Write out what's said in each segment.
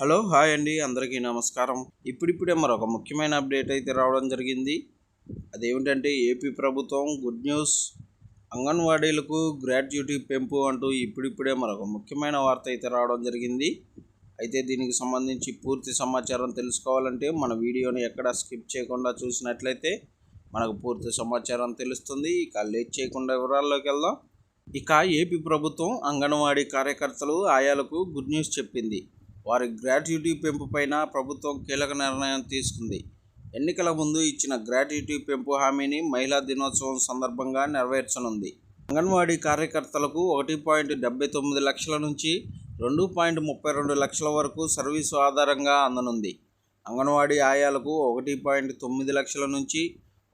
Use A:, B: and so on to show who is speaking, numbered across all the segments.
A: Hello hi అండి, అందరికీ నమస్కారం. ఇప్పుడిప్పుడే మరొక ముఖ్యమైన అప్డేట్ అయితే రావడం జరిగింది. అదేమిటంటే ఏపీ ప్రభుత్వం గుడ్ న్యూస్, అంగన్వాడీలకు గ్రాట్యుటీ పెంపు అంటూ ఇప్పుడిప్పుడే మరొక ముఖ్యమైన వార్త అయితే రావడం జరిగింది. అయితే దీనికి సంబంధించి పూర్తి సమాచారం తెలుసుకోవాలంటే మన వీడియోని ఎక్కడ స్కిప్ చేయకుండా చూసినట్లయితే మనకు పూర్తి సమాచారం తెలుస్తుంది. ఇక లేట్ చేయకుండా వివరాల్లోకి వెళ్దాం. ఇక ఏపీ ప్రభుత్వం అంగన్వాడీ కార్యకర్తలు ఆయాలకు గుడ్ న్యూస్ చెప్పింది. వారి గ్రాట్యుటీ పెంపు పైన ప్రభుత్వం కీలక నిర్ణయం తీసుకుంది. ఎన్నికల ముందు ఇచ్చిన గ్రాట్యుటీ పెంపు హామీని మహిళా దినోత్సవం సందర్భంగా నెరవేర్చనుంది. అంగన్వాడీ కార్యకర్తలకు 1.79 లక్షల నుంచి 2.32 లక్షల వరకు సర్వీసు ఆధారంగా అందనుంది. అంగన్వాడీ ఆయాలకు 1.9 లక్షల నుంచి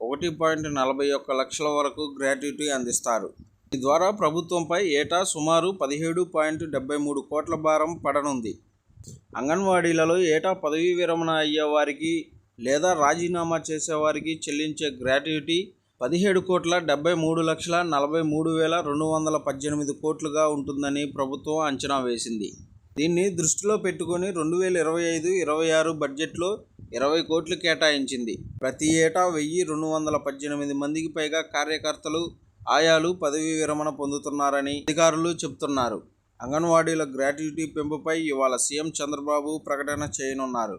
A: 1.41 లక్షల వరకు గ్రాట్యుటీ అందిస్తారు. దీని ద్వారా ప్రభుత్వంపై ఏటా సుమారు 17.73 కోట్ల భారం పడనుంది. అంగన్వాడీలలో ఏటా పదవీ విరమణ అయ్యేవారికి లేదా రాజీనామా చేసేవారికి చెల్లించే గ్రాట్యుటీ 17,73,43,218 కోట్లుగా ఉంటుందని ప్రభుత్వం అంచనా వేసింది. దీన్ని దృష్టిలో పెట్టుకుని 2025-26 బడ్జెట్లో 20 కోట్లు కేటాయించింది. ప్రతి ఏటా 1,218 మందికి పైగా కార్యకర్తలు, ఆయాలు పదవీ విరమణ పొందుతున్నారని అధికారులు చెబుతున్నారు. అంగన్వాడీల గ్రాట్యుటీ పెంపుపై ఇవాళ సీఎం చంద్రబాబు ప్రకటన చేయనున్నారు.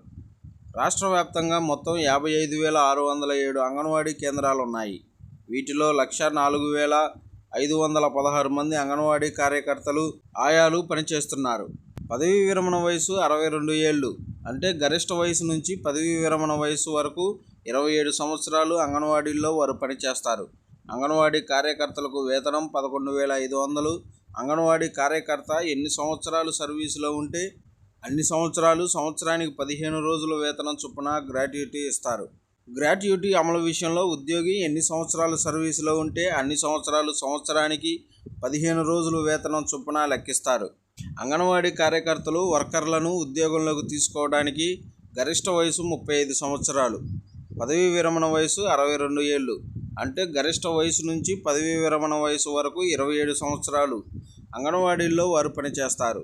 A: రాష్ట్ర వ్యాప్తంగా మొత్తం 55,607 అంగన్వాడీ కేంద్రాలున్నాయి. వీటిలో 104,516 మంది అంగన్వాడీ కార్యకర్తలు, ఆయాలు పనిచేస్తున్నారు. పదవీ విరమణ వయసు 62 ఏళ్లు, అంటే గరిష్ట వయసు నుంచి పదవీ విరమణ వయసు వరకు 27 సంవత్సరాలు అంగన్వాడీల్లో వారు పనిచేస్తారు. అంగన్వాడీ కార్యకర్తలకు వేతనం 11,500. అంగన్వాడీ కార్యకర్త ఎన్ని సంవత్సరాలు సర్వీసులో ఉంటే అన్ని సంవత్సరాలు, సంవత్సరానికి 15 రోజుల వేతనం చొప్పున గ్రాట్యుటీ ఇస్తారు. గ్రాట్యుటీ అమలు విషయంలో ఉద్యోగి ఎన్ని సంవత్సరాలు సర్వీసులో ఉంటే అన్ని సంవత్సరాలు, సంవత్సరానికి 15 రోజులు వేతనం చొప్పున లెక్కిస్తారు. అంగన్వాడీ కార్యకర్తలు వర్కర్లను ఉద్యోగంలోకి తీసుకోవడానికి గరిష్ట వయసు 35 సంవత్సరాలు, పదవీ విరమణ వయసు 62 ఏళ్లు, అంటే గరిష్ట వయసు నుంచి పదవీ విరమణ వయసు వరకు 27 సంవత్సరాలు అంగన్వాడీల్లో వారు పనిచేస్తారు.